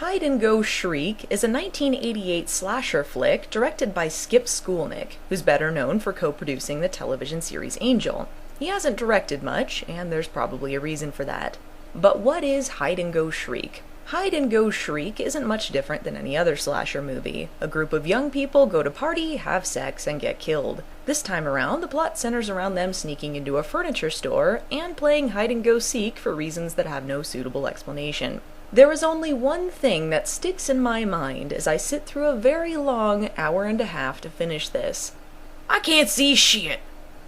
Hide and Go Shriek is a 1988 slasher flick directed by Skip Skulnick, who's better known for co-producing the television series Angel. He hasn't directed much, and there's probably a reason for that. But what is Hide and Go Shriek? Hide and Go Shriek isn't much different than any other slasher movie. A group of young people go to party, have sex, and get killed. This time around, the plot centers around them sneaking into a furniture store and playing hide and go seek for reasons that have no suitable explanation. There is only one thing that sticks in my mind as I sit through a very long hour and a half to finish this. I can't see shit!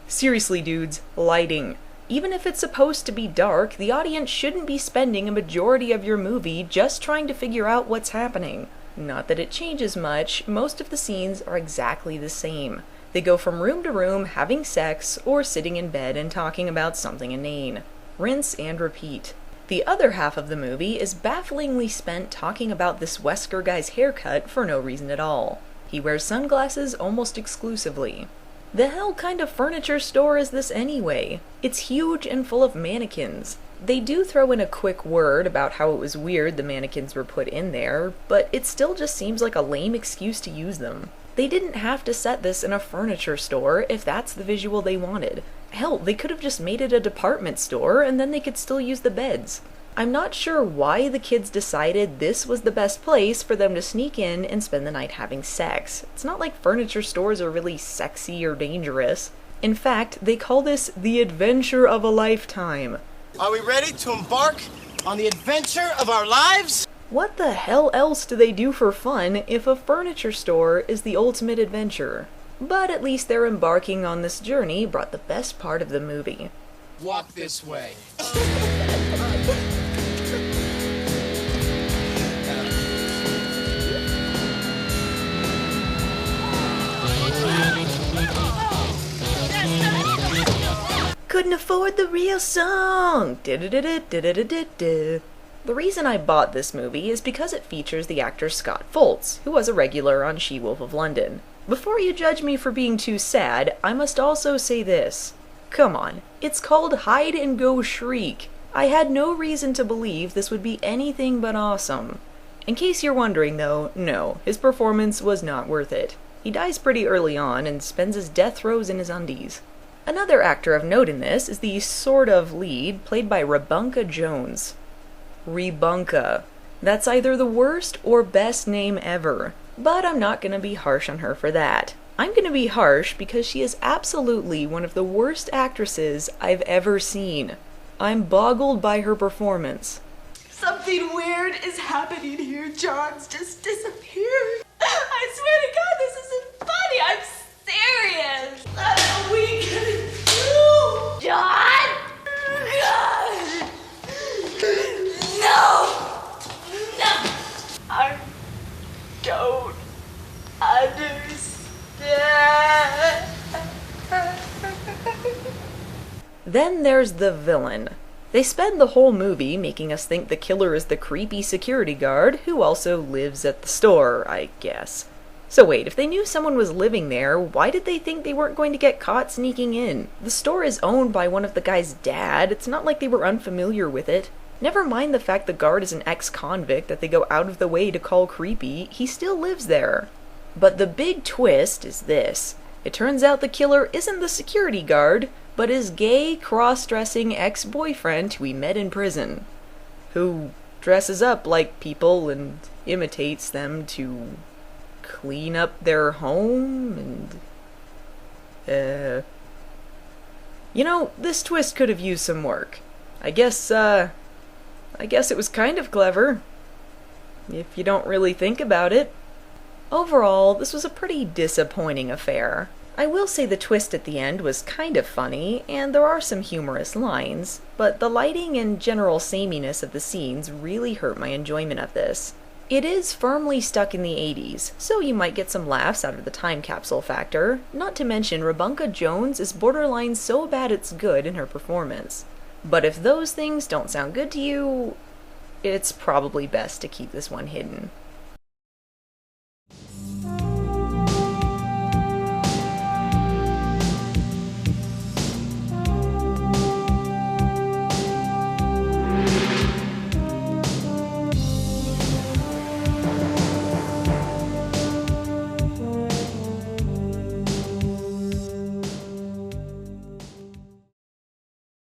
Seriously, dudes, lighting. Even if it's supposed to be dark, the audience shouldn't be spending a majority of your movie just trying to figure out what's happening. Not that it changes much, most of the scenes are exactly the same. They go from room to room having sex or sitting in bed and talking about something inane. Rinse and repeat. The other half of the movie is bafflingly spent talking about this Wesker guy's haircut for no reason at all. He wears sunglasses almost exclusively. The hell kind of furniture store is this anyway? It's huge and full of mannequins. They do throw in a quick word about how it was weird the mannequins were put in there, but it still just seems like a lame excuse to use them. They didn't have to set this in a furniture store if that's the visual they wanted. Hell, they could have just made it a department store and then they could still use the beds. I'm not sure why the kids decided this was the best place for them to sneak in and spend the night having sex. It's not like furniture stores are really sexy or dangerous. In fact, they call this the adventure of a lifetime. Are we ready to embark on the adventure of our lives? What the hell else do they do for fun if a furniture store is the ultimate adventure? But at least their embarking on this journey brought the best part of the movie. Walk this way. Couldn't afford the real song! The reason I bought this movie is because it features the actor Scott Foltz, who was a regular on She-Wolf of London. Before you judge me for being too sad, I must also say this. Come on, it's called Hide and Go Shriek. I had no reason to believe this would be anything but awesome. In case you're wondering though, no, his performance was not worth it. He dies pretty early on and spends his death throes in his undies. Another actor of note in this is the sort of lead played by Rebunka Jones. Rebunka. That's either the worst or best name ever. But I'm not gonna be harsh on her for that. I'm gonna be harsh because she is absolutely one of the worst actresses I've ever seen. I'm boggled by her performance. Something weird is happening here. John's just disappeared. I swear to God, this isn't funny. I'm serious. What are we gonna do? John? No! No! I don't understand. Then there's the villain. They spend the whole movie making us think the killer is the creepy security guard who also lives at the store, I guess. So wait, if they knew someone was living there, why did they think they weren't going to get caught sneaking in? The store is owned by one of the guy's dad. It's not like they were unfamiliar with it. Never mind the fact the guard is an ex-convict that they go out of the way to call creepy, he still lives there. But the big twist is this. It turns out the killer isn't the security guard, but his gay, cross-dressing ex-boyfriend who he met in prison. Who dresses up like people and imitates them to clean up their home and... You know, this twist could have used some work. I guess it was kind of clever, if you don't really think about it. Overall, this was a pretty disappointing affair. I will say the twist at the end was kind of funny, and there are some humorous lines, but the lighting and general sameness of the scenes really hurt my enjoyment of this. It is firmly stuck in the 80s, so you might get some laughs out of the time capsule factor, not to mention Rebunka Jones is borderline so bad it's good in her performance. But if those things don't sound good to you, it's probably best to keep this one hidden.